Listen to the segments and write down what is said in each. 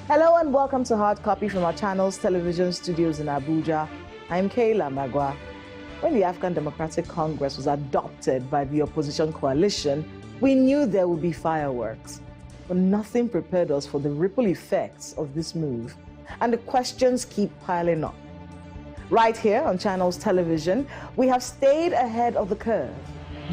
Hello and welcome to Hard Copy from our channel's television studios in Abuja. I'm Kayla Magwa. When the African Democratic Congress was adopted by the opposition coalition, we knew there would be fireworks. But nothing prepared us for the ripple effects of this move, and the questions keep piling up. Right here on Channels Television, we have stayed ahead of the curve,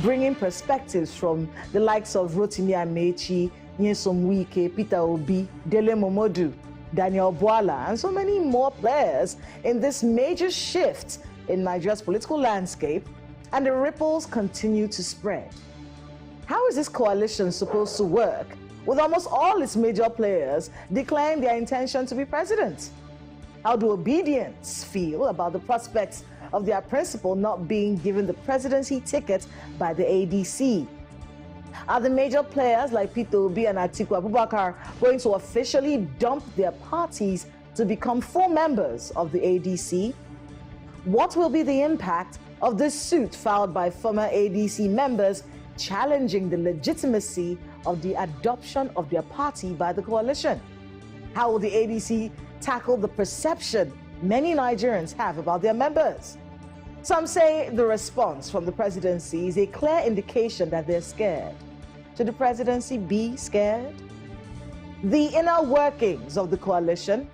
bringing perspectives from the likes of Rotimi Amechi, Nyesom Wike, Peter Obi, Dele Momodu, Daniel Bwala, and so many more players in this major shift in Nigeria's political landscape, and the ripples continue to spread. How is this coalition supposed to work with almost all its major players declaring their intention to be president? How do obedience feel about the prospects of their principal not being given the presidency ticket by the ADC? Are the major players like Peter Obi and Atiku Abubakar going to officially dump their parties to become full members of the ADC? What will be the impact of this suit filed by former ADC members challenging the legitimacy of the adoption of their party by the coalition? How will the ADC tackle the perception many Nigerians have about their members? Some say the response from the presidency is a clear indication that they're scared. Should the presidency be scared? The inner workings of the coalition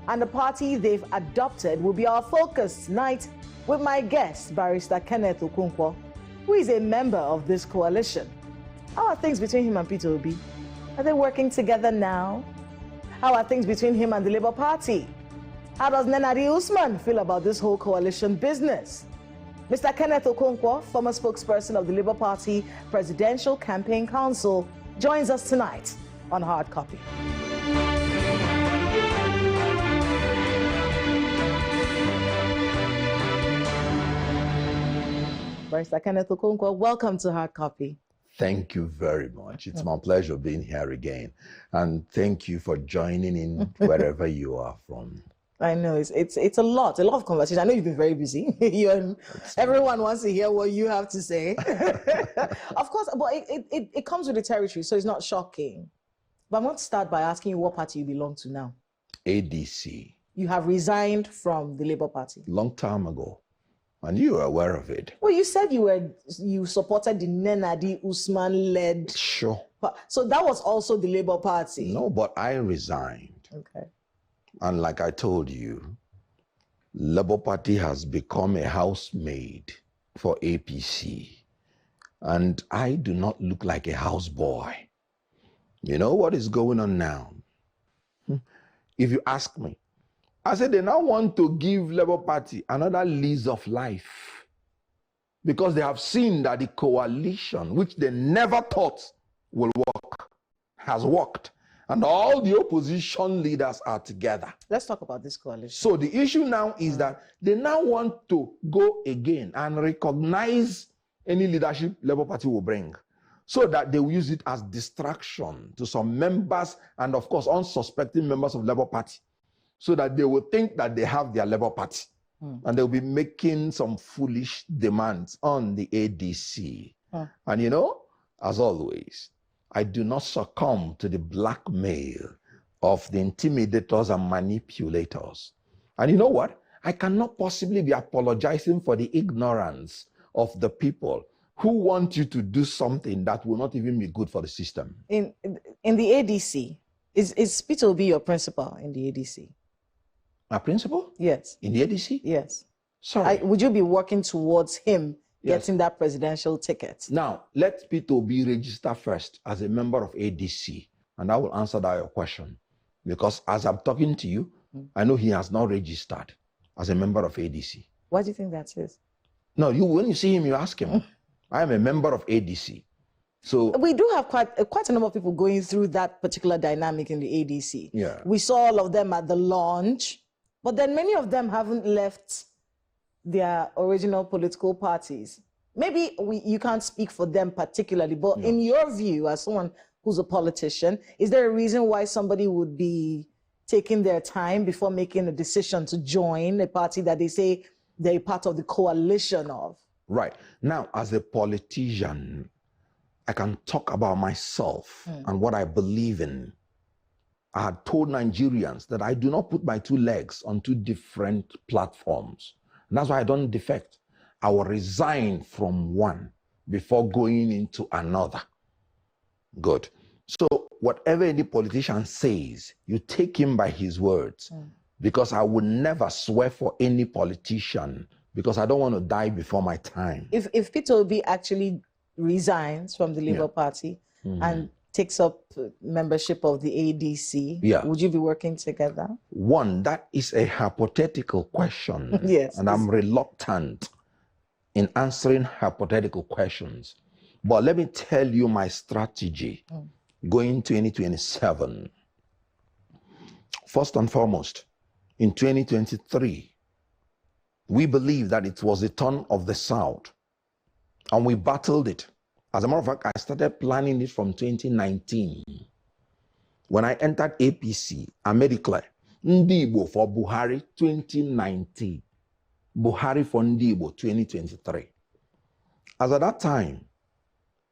and the party they've adopted will be our focus tonight with my guest, Barrister Kenneth Okonkwo, who is a member of this coalition. How are things between him and Peter Obi? Are they working together now? How are things between him and the Labour Party? How does Nenadi Usman feel about this whole coalition business? Mr. Kenneth Okonkwo, former spokesperson of the Labour Party Presidential Campaign Council, joins us tonight on Hard Copy. Barrister Kenneth Okonkwo, welcome to Hard Copy. Thank you very much. It's my pleasure being here again. And thank you for joining in wherever you are from. I know, it's a lot of conversation. I know you've been very busy. Everyone wants to hear what you have to say. Of course, but it comes with the territory, so it's not shocking. But I want to start by asking you what party you belong to now. ADC. You have resigned from the Labour Party. Long time ago. And you were aware of it. Well, you said you supported the Nenadi Usman-led... Sure. So that was also the Labour Party? No, but I resigned. Okay. And like I told you, Labour Party has become a housemaid for APC. And I do not look like a houseboy. You know what is going on now? If you ask me, I said they now want to give Labour Party another lease of life because they have seen that the coalition, which they never thought will work, has worked. And all the opposition leaders are together. Let's talk about this coalition. So the issue now is that they now want to go again and recognize any leadership Labour Party will bring so that they will use it as distraction to some members and, of course, unsuspecting members of Labour Party so that they will think that they have their Labour Party and they'll be making some foolish demands on the ADC. And, you know, as always, I do not succumb to the blackmail of the intimidators and manipulators. And you know what? I cannot possibly be apologizing for the ignorance of the people who want you to do something that will not even be good for the system. In the ADC, is Peter Obi your principal in the ADC? My principal? Yes. In the ADC? Yes. Sorry. Would you be working towards him getting that presidential ticket? Now, let Peter Obi register first as a member of ADC, and I will answer that your question. Because as I'm talking to you, I know he has not registered as a member of ADC. Why do you think that is? No, when you see him, you ask him. I am a member of ADC. So we do have quite a number of people going through that particular dynamic in the ADC. Yeah. We saw all of them at the launch, but then many of them haven't left their original political parties. Maybe you can't speak for them particularly, but in your view, as someone who's a politician, is there a reason why somebody would be taking their time before making a decision to join a party that they say they're part of the coalition of? Right. Now, as a politician, I can talk about myself and what I believe in I had told Nigerians that I do not put my two legs on two different platforms. And that's why I don't defect. I will resign from one before going into another. Good. So whatever any politician says, you take him by his words. Because I would never swear for any politician, because I don't want to die before my time. If Peter Obi actually resigns from the Labour Party and takes up membership of the ADC, would you be working together? One, that is a hypothetical question. Yes. And I'm reluctant in answering hypothetical questions. But let me tell you my strategy going 2027. First and foremost, in 2023, we believe that it was the turn of the South, and we battled it. As a matter of fact, I started planning it from 2019. When I entered APC, I made it clear, Ndi Igbo for Buhari 2019, Buhari for Ndi Igbo 2023. As at that time,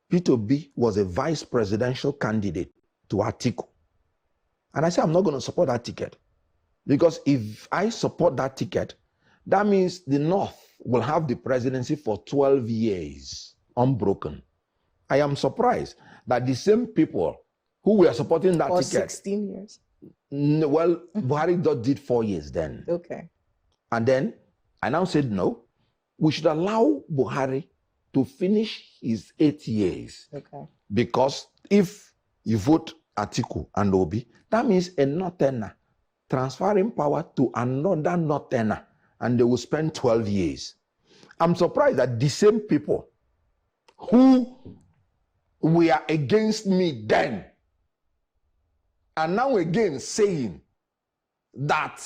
Peter Obi was a vice presidential candidate to Atiku. And I said, I'm not going to support that ticket. Because if I support that ticket, that means the North will have the presidency for 12 years, unbroken. I am surprised that the same people who were supporting that ticket... 16 years? Well, Buhari did 4 years then. Okay. And then I now said, no, we should allow Buhari to finish his 8 years. Okay. Because if you vote Atiku and Obi, that means a northerner transferring power to another northerner, and they will spend 12 years. I'm surprised that the same people who were against me then are now again saying that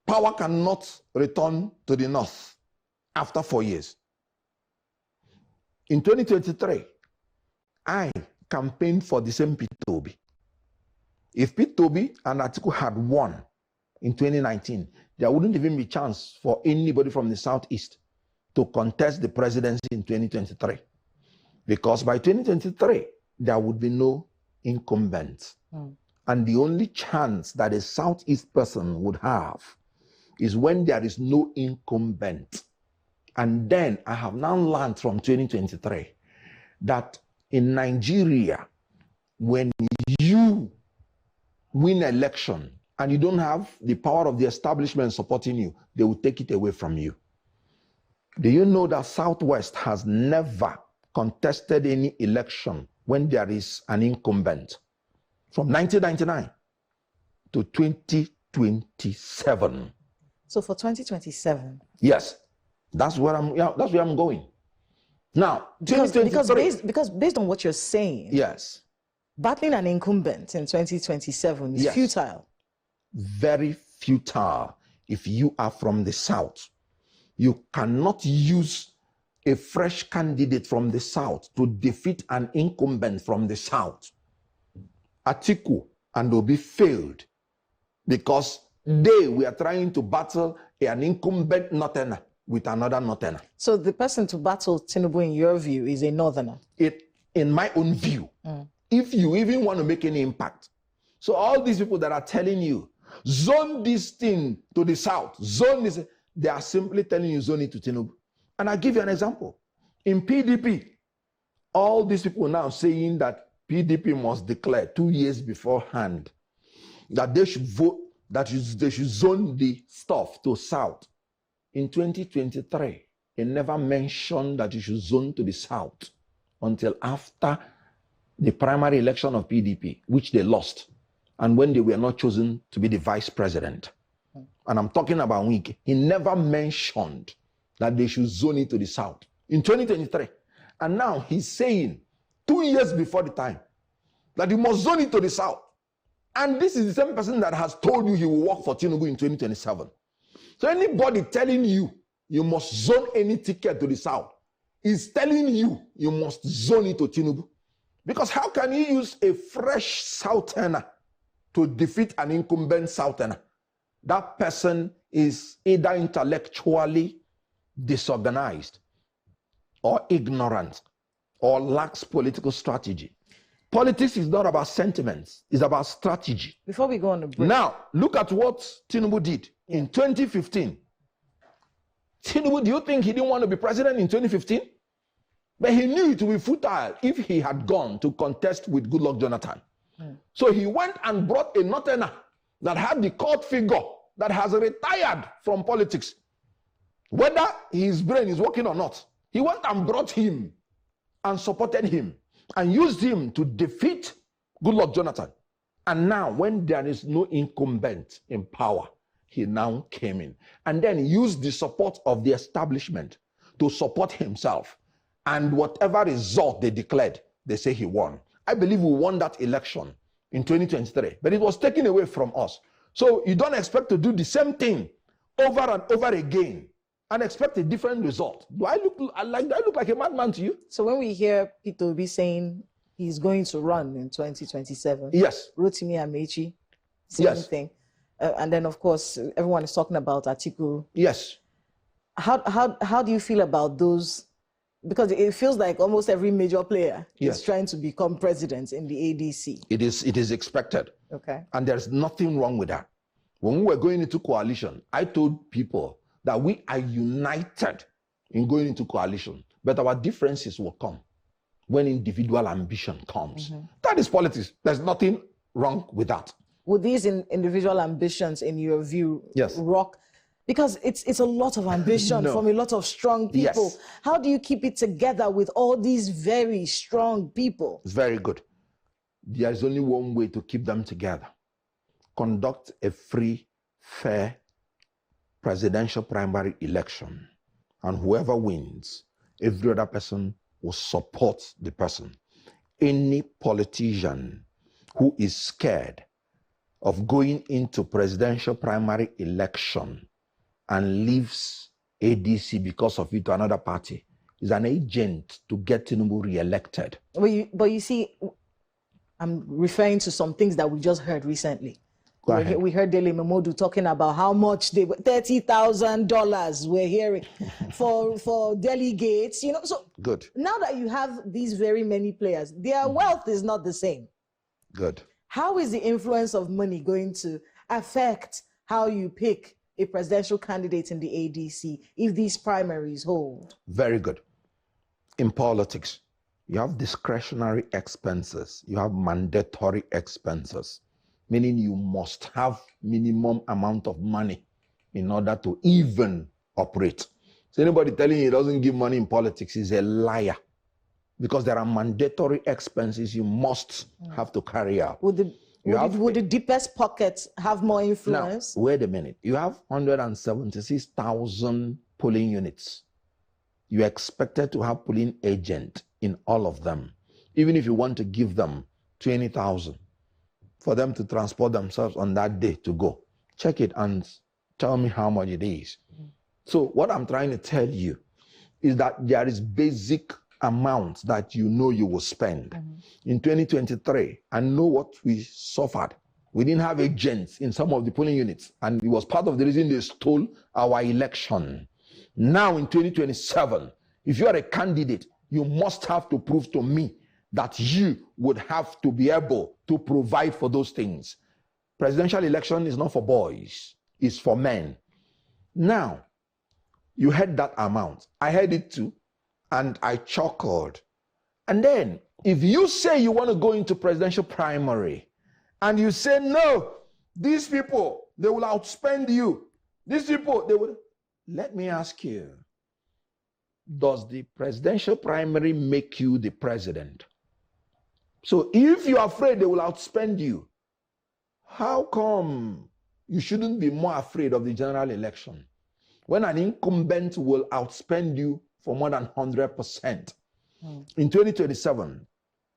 power cannot return to the North after 4 years. In 2023, I campaigned for the same Peter Obi. If Peter Obi and Atiku had won in 2019, there wouldn't even be a chance for anybody from the Southeast to contest the presidency in 2023. Because by 2023, there would be no incumbent. And the only chance that a Southeast person would have is when there is no incumbent. And then I have now learned from 2023 that in Nigeria, when you win an election and you don't have the power of the establishment supporting you, they will take it away from you. Do you know that Southwest has never contested any election when there is an incumbent? From 1999 to 2027. So for 2027? Yes, that's where I'm going. Now, because based on what you're saying, yes, battling an incumbent in 2027 is futile. Very futile. If you are from the South, you cannot use a fresh candidate from the South to defeat an incumbent from the South. Atiku and Obi failed because they were trying to battle an incumbent northerner with another northerner. So the person to battle Tinubu, in your view, is a northerner? In my own view, if you even want to make any impact. So all these people that are telling you, zone this thing to the South, zone this, they are simply telling you zone it to Tinubu. And I'll give you an example. In PDP, all these people now saying that PDP must declare 2 years beforehand that they should vote, that they should zone the stuff to South. In 2023, it never mentioned that you should zone to the South until after the primary election of PDP, which they lost, and when they were not chosen to be the vice president. And I'm talking about Wike. He never mentioned that they should zone it to the South in 2023. And now he's saying 2 years before the time that you must zone it to the South. And this is the same person that has told you he will work for Tinubu in 2027. So anybody telling you you must zone any ticket to the South is telling you you must zone it to Tinubu. Because how can you use a fresh Southerner to defeat an incumbent Southerner? That person is either intellectually disorganized or ignorant or lacks political strategy. Politics is not about sentiments. It's about strategy. Before we go on the break. Now, look at what Tinubu did in 2015. Tinubu, do you think he didn't want to be president in 2015? But he knew it would be futile if he had gone to contest with Goodluck Jonathan. So he went and brought a northerner that had the court figure that has retired from politics. Whether his brain is working or not, he went and brought him and supported him and used him to defeat Goodluck Jonathan. And now, when there is no incumbent in power, he now came in and then used the support of the establishment to support himself. And whatever result they declared, they say he won. I believe we won that election in 2023, but it was taken away from us. So you don't expect to do the same thing over and over again and expect a different result. Do I look like a madman to you? So when we hear Peter Obi saying he's going to run in 2027, yes. Rotimi Amechi, same thing. And then, of course, everyone is talking about Atiku. Yes. How do you feel about those? Because it feels like almost every major player is trying to become president in the ADC. It is expected. Okay. And there's nothing wrong with that. When we were going into coalition, I told people that we are united in going into coalition, but our differences will come when individual ambition comes. That is politics. There's nothing wrong with that. Would these individual ambitions, in your view, rock? Because it's a lot of ambition from a lot of strong people. Yes. How do you keep it together with all these very strong people? It's very good. There is only one way to keep them together. Conduct a free, fair presidential primary election. And whoever wins, every other person will support the person. Any politician who is scared of going into presidential primary election and leaves ADC because of it to another party is an agent to get Tinubu re-elected. But you see, I'm referring to some things that we just heard recently. We heard Dele Momodu talking about how much they were, $30,000 we're hearing for delegates, you know. So good. Now that you have these very many players, their wealth is not the same. Good. How is the influence of money going to affect how you pick a presidential candidate in the ADC if these primaries hold? Very good. In politics, you have discretionary expenses, you have mandatory expenses, meaning you must have minimum amount of money in order to even operate. So anybody telling you he doesn't give money in politics is a liar, because there are mandatory expenses you must have to carry out. Would the deepest pockets have more influence? Now, wait a minute. You have 176,000 polling units. You expected to have polling agent in all of them, even if you want to give them 20,000 for them to transport themselves on that day to go. Check it and tell me how much it is. So what I'm trying to tell you is that there is basic amount that you know you will spend. In 2023, I know what we suffered. We didn't have agents in some of the polling units, and it was part of the reason they stole our election. Now in 2027, if you are a candidate, you must have to prove to me that you would have to be able to provide for those things. Presidential election is not for boys, it's for men. Now, you heard that amount. I heard it too, and I chuckled. And then, if you say you want to go into presidential primary, and you say, no, these people, they will outspend you. These people, they will... Let me ask you, does the presidential primary make you the president? So if you're afraid they will outspend you, how come you shouldn't be more afraid of the general election when an incumbent will outspend you for more than 100%? In 2027,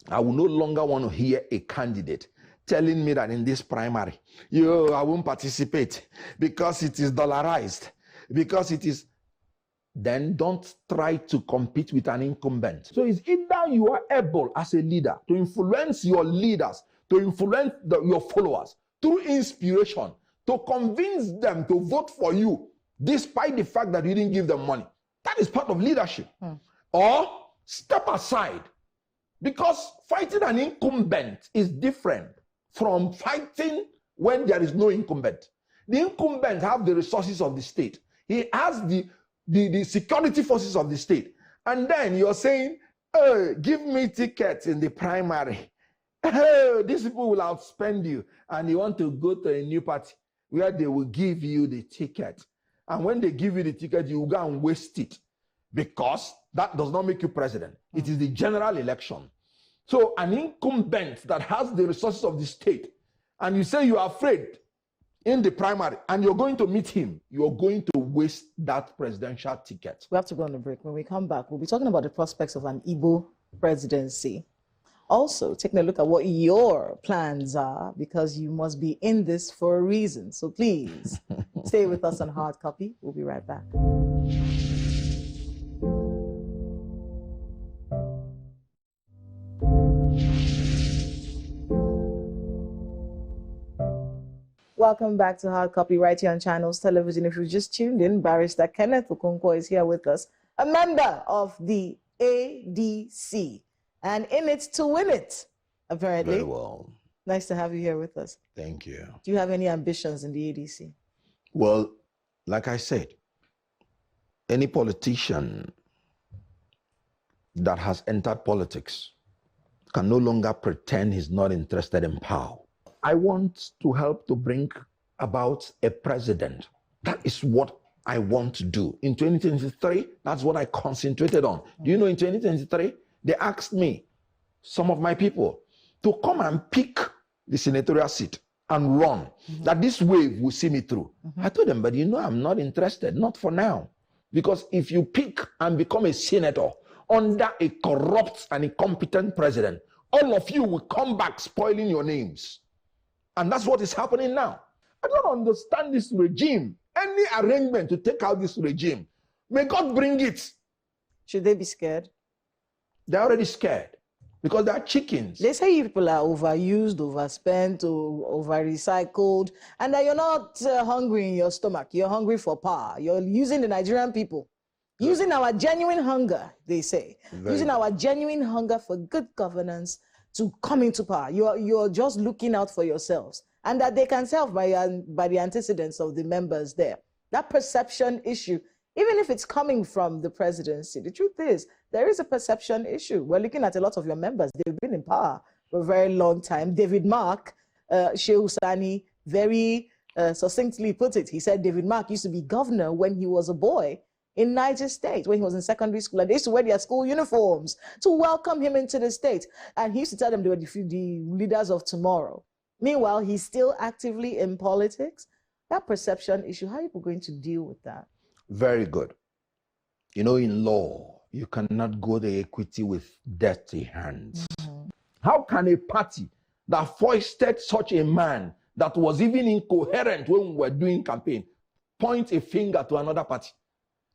I will no longer want to hear a candidate telling me that in this primary, I won't participate because it is dollarized, because it is... Then don't try to compete with an incumbent. So it's either you are able as a leader to influence your leaders, to influence your followers through inspiration, to convince them to vote for you, despite the fact that you didn't give them money. That is part of leadership. Or step aside Because fighting an incumbent is different from fighting when there is no incumbent. The incumbent have the resources of the state. He has the security forces of the state. And then you're saying, oh, give me tickets in the primary. Oh, these people will outspend you. And you want to go to a new party where they will give you the ticket. And when they give you the ticket, you will go and waste it. Because that does not make you president. It is the general election. So an incumbent that has the resources of the state, and you say you are afraid in the primary, and you're going to meet him, you're going to waste that presidential ticket. We have to go on a break. When we come back, we'll be talking about the prospects of an Igbo presidency. Also, taking a look at what your plans are, because you must be in this for a reason. So please, stay with us on Hard Copy. We'll be right back. Welcome back to Hard Copy right here on Channels Television. If you just tuned in, Barrister Kenneth Okonkwo is here with us, a member of the ADC, and in it to win it, apparently. Very well. Nice to have you here with us. Thank you. Do you have any ambitions in the ADC? Well, like I said, any politician that has entered politics can no longer pretend he's not interested in power. I want to help to bring about a president. That is what I want to do. In 2023, that's what I concentrated on. Do you know, in 2023, they asked me, some of my people, to come and pick the senatorial seat and run, that this wave will see me through. I told them, but you know, I'm not interested, not for now. Because if you pick and become a senator under a corrupt and incompetent president, all of you will come back spoiling your names. And that's what is happening now. I don't understand this regime. Any arrangement to take out this regime, may God bring it. Should they be scared? They're already scared because they're chickens. They say people are overused, overspent, or over-recycled, and that you're not hungry in your stomach. You're hungry for power. You're using the Nigerian people. Good. Using our genuine hunger, they say. Using our genuine hunger for good governance to come into power. You're just looking out for yourselves, and that they can serve by the antecedents of the members there. That perception issue, even if it's coming from the presidency, the truth is there is a perception issue. We're looking at a lot of your members. They've been in power for a very long time. David Mark, Shehu Sani, very succinctly put it. He said David Mark used to be governor when he was a boy in Niger State, when he was in secondary school, and they used to wear their school uniforms to welcome him into the state. And he used to tell them they were the leaders of tomorrow. Meanwhile, he's still actively in politics. That perception issue, how are you going to deal with that? Very good. You know, in law, you cannot go the equity with dirty hands. How can a party that foisted such a man that was even incoherent when we were doing campaign point a finger to another party?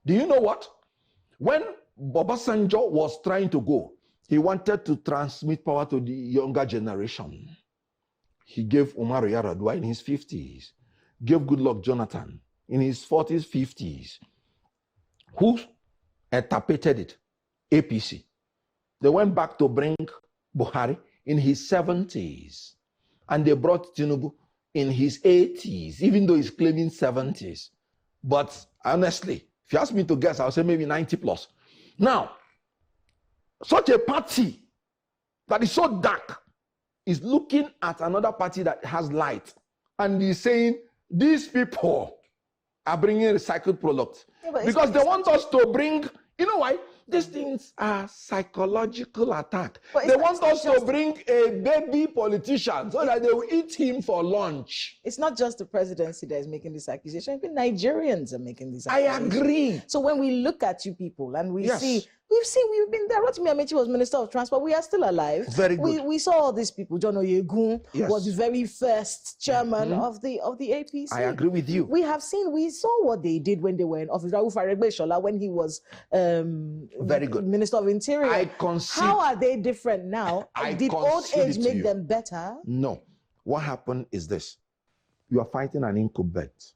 Do you know what? When Obasanjo was trying to go, he wanted to transmit power to the younger generation. He gave Umar Yar'Adua in his 50s, gave Goodluck Jonathan in his 40s, 50s. Who interpreted it? APC. They went back to bring Buhari in his 70s. And they brought Tinubu in his 80s, even though he's claiming 70s. But honestly, if you ask me to guess, I'll say maybe 90 plus. Now, such a party that is so dark is looking at another party that has light and is saying, these people are bringing recycled products. Yeah, because they want us to bring, you know why? These things are psychological attack. They want us to bring a baby politician so that they will eat him for lunch. It's not just the presidency that is making this accusation. Even Nigerians are making this accusation. I agree. So when we look at you people and we see, we've been there. Rotimi Amechi was Minister of Transport. We are still alive. Very good. We saw all these people. John Oyegun was the very first chairman of the APC. I agree with you. We saw what they did when they were in office. Rauf Aregbesola, when he was very good Minister of Interior. How are they different now? Did old age make them better? No. What happened is this. You are fighting an incumbent.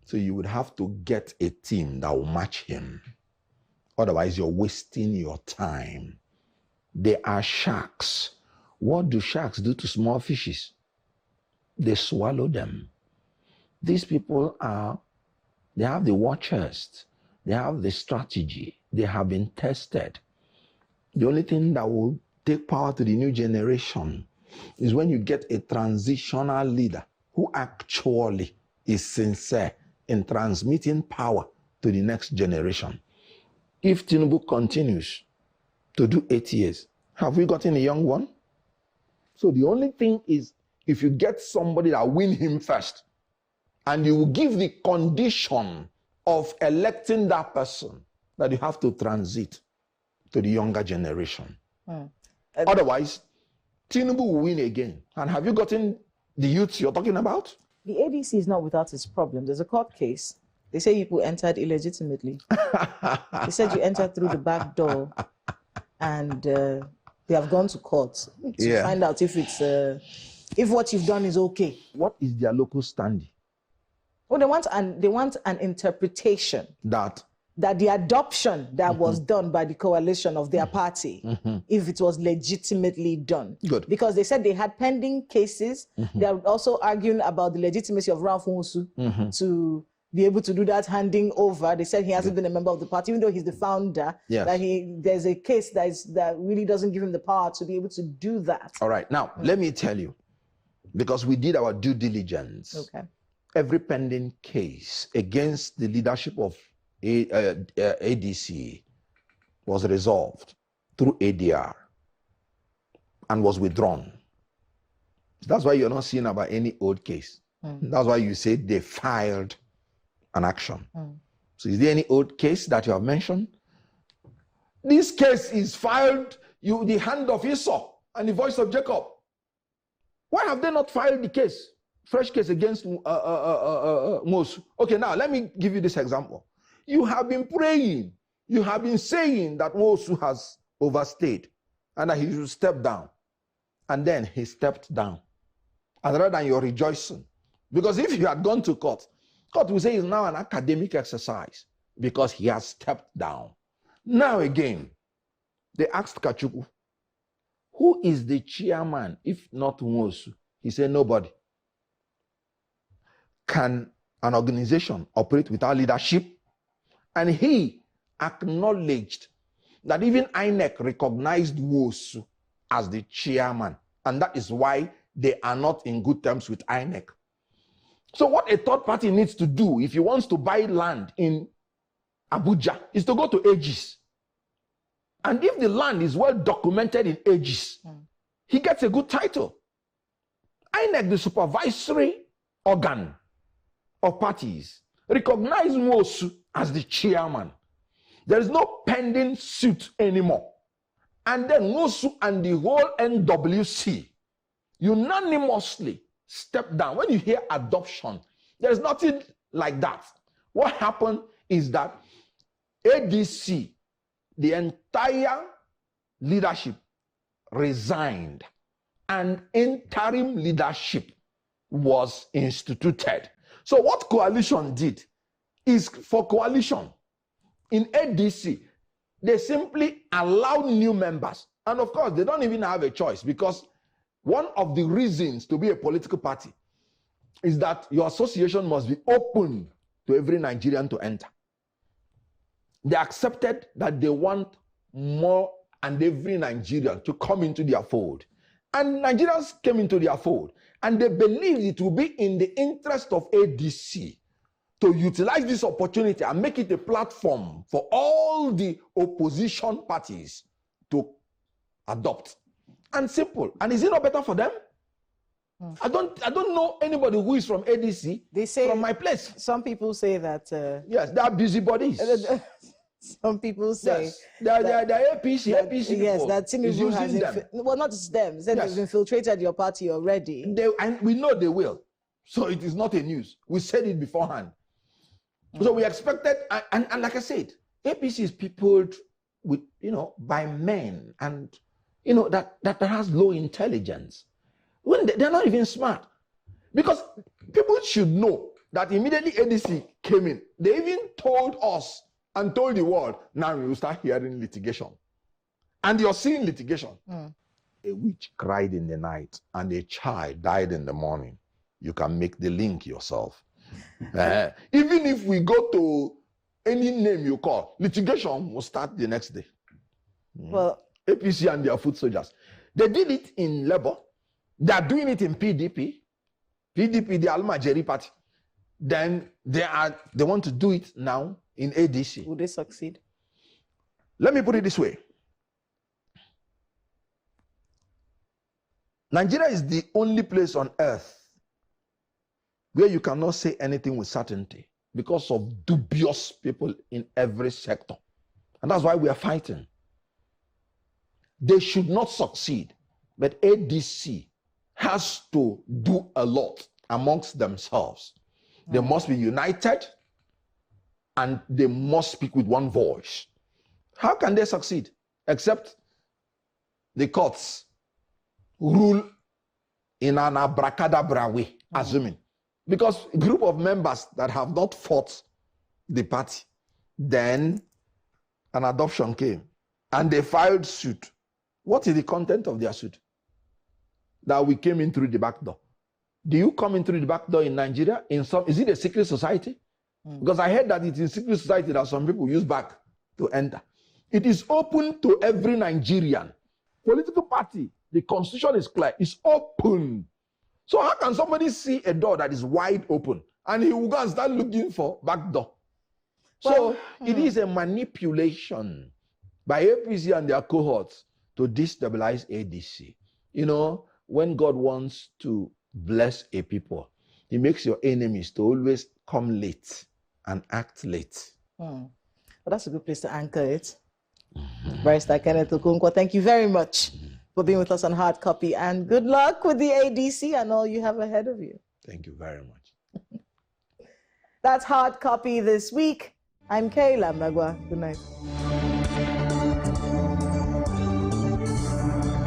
So you would have to get a team that will match him. Otherwise, you're wasting your time. They are sharks. What do sharks do to small fishes? They swallow them. These people they have the war chest. They have the strategy. They have been tested. The only thing that will take power to the new generation is when you get a transitional leader who actually is sincere in transmitting power to the next generation. If Tinubu continues to do 8 years, have we gotten a young one? So the only thing is, if you get somebody that win him first, and you will give the condition of electing that person, that you have to transit to the younger generation. Otherwise, Tinubu will win again. And have you gotten the youths you're talking about? The ADC is not without its problem. There's a court case. They say you entered illegitimately. They said you entered through the back door, and they have gone to court to find out if it's if what you've done is okay. What is their local standing? Well, they want an interpretation That the adoption that was done by the coalition of their party, if it was legitimately done. Good. Because they said they had pending cases. They are also arguing about the legitimacy of Ralph Nwosu to be able to do that handing over. They said he hasn't been a member of the party, even though he's the founder. Yes. That there's a case that really doesn't give him the power to be able to do that. All right. Now, let me tell you, because we did our due diligence. Okay. Every pending case against the leadership of ADC was resolved through ADR and was withdrawn. That's why you're not seeing about any old case. That's why you say they filed an action. So is there any old case that you have mentioned? This case is filed, the hand of Esau and the voice of Jacob. Why have they not filed the case? Fresh case against Nwosu. Okay, now let me give you this example. You have been praying. You have been saying that Nwosu has overstayed and that he should step down. And then he stepped down. And rather than you're rejoicing, because if you had gone to court, court will say it's now an academic exercise because he has stepped down. Now again, they asked Kachukwu, who is the chairman if not Nwosu? He said nobody. Can an organization operate without leadership? And he acknowledged that even INEC recognized Nwosu as the chairman. And that is why they are not in good terms with INEC. So what a third party needs to do if he wants to buy land in Abuja is to go to Aegis. And if the land is well documented in Aegis, he gets a good title. INEC, the supervisory organ of parties, recognize Nwosu as the chairman. There is no pending suit anymore. And then Nwosu and the whole NWC unanimously step down. When you hear adoption, there's nothing like that. What happened is that ADC, the entire leadership, resigned and interim leadership was instituted. So what coalition did is, for coalition in ADC, they simply allow new members. And of course, they don't even have a choice, because one of the reasons to be a political party is that your association must be open to every Nigerian to enter. They accepted that they want more and every Nigerian to come into their fold. And Nigerians came into their fold, and they believed it will be in the interest of ADC to utilize this opportunity and make it a platform for all the opposition parties to adopt. And simple. And is it not better for them? I don't know anybody who is from ADC. They say from my place. Some people say that yes, they are busybodies. Some people say yes, they are APC yes, people. that Tinubu has well, not just them. Said they've infiltrated your party already. And we know they will. So it is not a news. We said it beforehand. So we expected, and like I said, APC is peopled with, by men, and that has low intelligence. When they're not even smart. Because people should know that immediately ADC came in, they even told us and told the world, now we will start hearing litigation. and you're seeing litigation. A witch cried in the night and a child died in the morning. You can make the link yourself. Even if we go to any name you call, litigation will start the next day. Well, APC and their foot soldiers. They did it in Labour. They are doing it in PDP. PDP, the Almajeri party. Then they want to do it now in ADC. Will they succeed? Let me put it this way. Nigeria is the only place on earth where you cannot say anything with certainty because of dubious people in every sector. And that's why we are fighting. They should not succeed, but ADC has to do a lot amongst themselves. They must be united and they must speak with one voice. How can they succeed? Except the courts rule in an abracadabra way, assuming. Because a group of members that have not fought the party, then an adoption came and they filed suit. What is the content of their suit? That we came in through the back door. Do you come in through the back door in Nigeria? Is it a secret society? Because I heard that it's in secret society that some people use back to enter. It is open to every Nigerian. Political party, the constitution is clear, it's open. So how can somebody see a door that is wide open and he will go and start looking for back door? So it is a manipulation by APC and their cohorts to destabilize ADC. You know, when God wants to bless a people, he makes your enemies to always come late and act late. Well, that's a good place to anchor it. Barrister Kenneth Okonkwo, thank you very much for being with us on Hard Copy, and good luck with the ADC and all you have ahead of you. Thank you very much. That's Hard Copy this week. I'm Kayla Magwa. Good night.